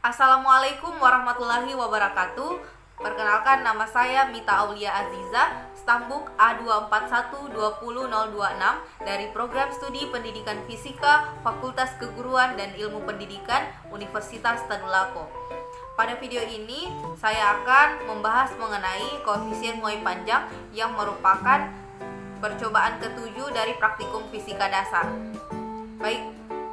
Assalamualaikum warahmatullahi wabarakatuh. Perkenalkan, nama saya Mita Aulia Aziza, Stambuk A241-20026 dari Program Studi Pendidikan Fisika Fakultas Keguruan dan Ilmu Pendidikan Universitas Tadulako. Pada video ini, saya akan membahas mengenai koefisien muai panjang yang merupakan percobaan ketujuh dari praktikum fisika dasar. Baik,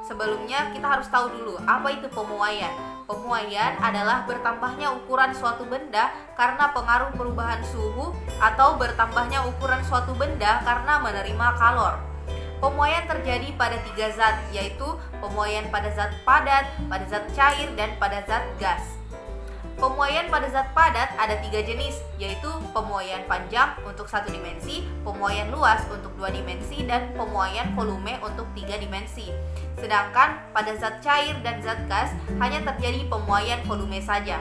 sebelumnya kita harus tahu dulu apa itu pemuaian. Pemuaian adalah bertambahnya ukuran suatu benda karena pengaruh perubahan suhu atau bertambahnya ukuran suatu benda karena menerima kalor. Pemuaian terjadi pada tiga zat, yaitu pemuaian pada zat padat, pada zat cair, dan pada zat gas. Pemuaian pada zat padat ada tiga jenis, yaitu pemuaian panjang untuk satu dimensi, pemuaian luas untuk dua dimensi, dan pemuaian volume untuk tiga dimensi. Sedangkan pada zat cair dan zat gas hanya terjadi pemuaian volume saja.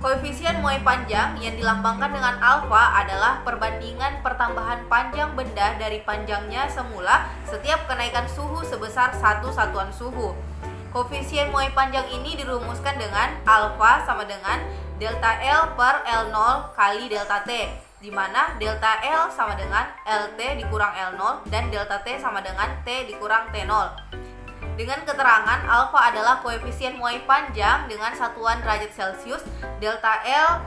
Koefisien muai panjang yang dilambangkan dengan alfa adalah perbandingan pertambahan panjang benda dari panjangnya semula setiap kenaikan suhu sebesar 1 satuan suhu. Koefisien muai panjang ini dirumuskan dengan alfa sama dengan delta L per L0 kali delta T, di mana delta L sama dengan LT dikurang L0 dan delta T sama dengan T dikurang T0. Dengan keterangan alfa adalah koefisien muai panjang dengan satuan derajat Celcius, delta L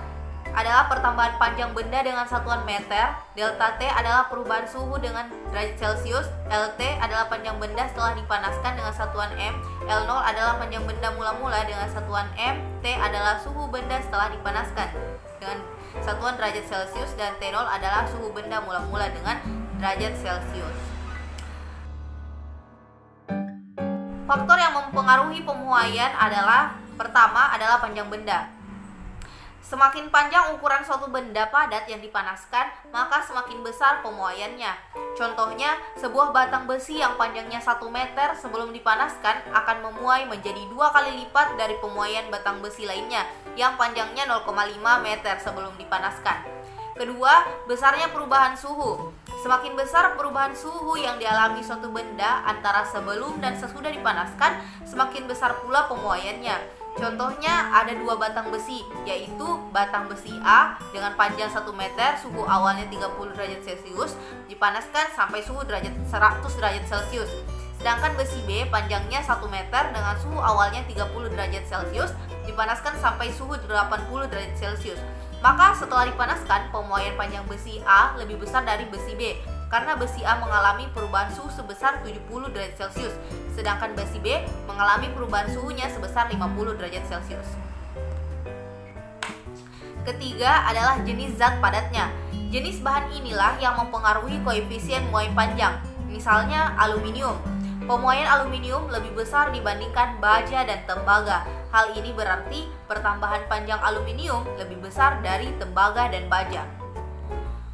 adalah pertambahan panjang benda dengan satuan meter, delta T adalah perubahan suhu dengan derajat Celcius, LT adalah panjang benda setelah dipanaskan dengan satuan M, L0 adalah panjang benda mula-mula dengan satuan M, T adalah suhu benda setelah dipanaskan dengan satuan derajat Celcius, dan T0 adalah suhu benda mula-mula dengan derajat Celcius. Faktor yang mempengaruhi pemuaian adalah pertama adalah panjang benda. Semakin panjang ukuran suatu benda padat yang dipanaskan, maka semakin besar pemuaiannya. Contohnya, sebuah batang besi yang panjangnya 1 meter sebelum dipanaskan akan memuai menjadi 2 kali lipat dari pemuaian batang besi lainnya yang panjangnya 0,5 meter sebelum dipanaskan. Kedua, besarnya perubahan suhu. Semakin besar perubahan suhu yang dialami suatu benda antara sebelum dan sesudah dipanaskan, semakin besar pula pemuaiannya. Contohnya ada dua batang besi, yaitu batang besi A dengan panjang 1 meter, suhu awalnya 30 derajat Celcius, dipanaskan sampai suhu 100 derajat Celcius. Sedangkan besi B panjangnya 1 meter dengan suhu awalnya 30 derajat Celcius, dipanaskan sampai suhu 80 derajat Celcius. Maka setelah dipanaskan, pemuaian panjang besi A lebih besar dari besi B, karena besi A mengalami perubahan suhu sebesar 70 derajat Celcius, sedangkan besi B mengalami perubahan suhunya sebesar 50 derajat Celcius. Ketiga adalah jenis zat padatnya. Jenis bahan inilah yang mempengaruhi koefisien muai panjang. Misalnya aluminium. Pemuaian aluminium lebih besar dibandingkan baja dan tembaga. Hal ini berarti pertambahan panjang aluminium lebih besar dari tembaga dan baja.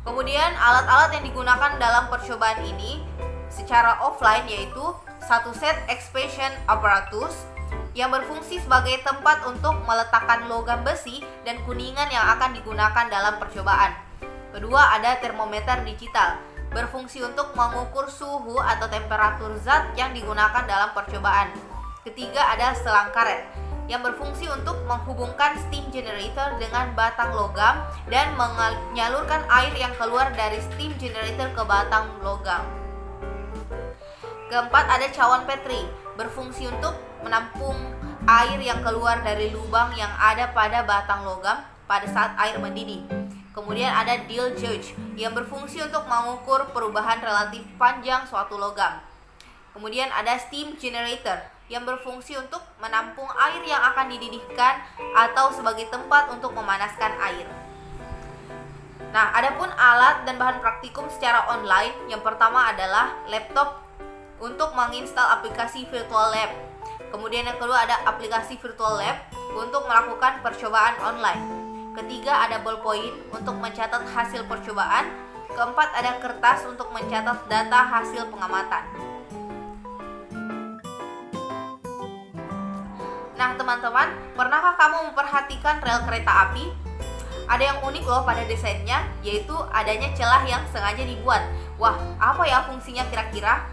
Kemudian alat-alat yang digunakan dalam percobaan ini secara offline yaitu satu set expansion apparatus yang berfungsi sebagai tempat untuk meletakkan logam besi dan kuningan yang akan digunakan dalam percobaan. Kedua, ada termometer digital, berfungsi untuk mengukur suhu atau temperatur zat yang digunakan dalam percobaan. Ketiga, ada selang karet yang berfungsi untuk menghubungkan steam generator dengan batang logam dan menyalurkan air yang keluar dari steam generator ke batang logam. Keempat, ada cawan Petri, berfungsi untuk menampung air yang keluar dari lubang yang ada pada batang logam pada saat air mendidih. Kemudian ada dial gauge yang berfungsi untuk mengukur perubahan relatif panjang suatu logam. Kemudian ada steam generator yang berfungsi untuk menampung air yang akan dididihkan atau sebagai tempat untuk memanaskan air. Nah, adapun alat dan bahan praktikum secara online, yang pertama adalah laptop untuk menginstal aplikasi Virtual Lab. Kemudian yang kedua ada aplikasi Virtual Lab untuk melakukan percobaan online. Ketiga ada ballpoint untuk mencatat hasil percobaan. Keempat ada kertas untuk mencatat data hasil pengamatan. Nah teman-teman, pernahkah kamu memperhatikan rel kereta api? Ada yang unik loh pada desainnya, yaitu adanya celah yang sengaja dibuat. Wah, apa ya fungsinya kira-kira?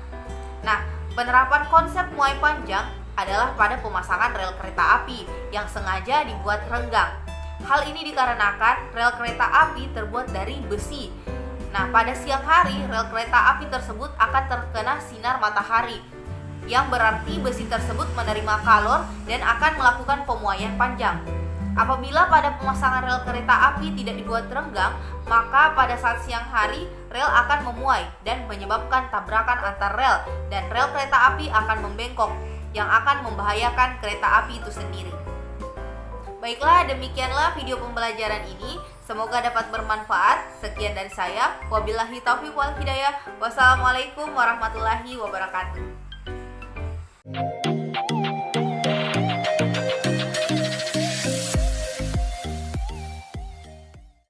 Nah, penerapan konsep muai panjang adalah pada pemasangan rel kereta api yang sengaja dibuat renggang. Hal ini dikarenakan rel kereta api terbuat dari besi. Nah, pada siang hari, rel kereta api tersebut akan terkena sinar matahari, yang berarti besi tersebut menerima kalor dan akan melakukan pemuaian panjang. Apabila pada pemasangan rel kereta api tidak dibuat renggang, maka pada saat siang hari, rel akan memuai dan menyebabkan tabrakan antar rel, dan rel kereta api akan membengkok, yang akan membahayakan kereta api itu sendiri. Baiklah, demikianlah video pembelajaran ini. Semoga dapat bermanfaat. Sekian dari saya. Wabillahi taufiq wal hidayah. Wassalamualaikum warahmatullahi wabarakatuh.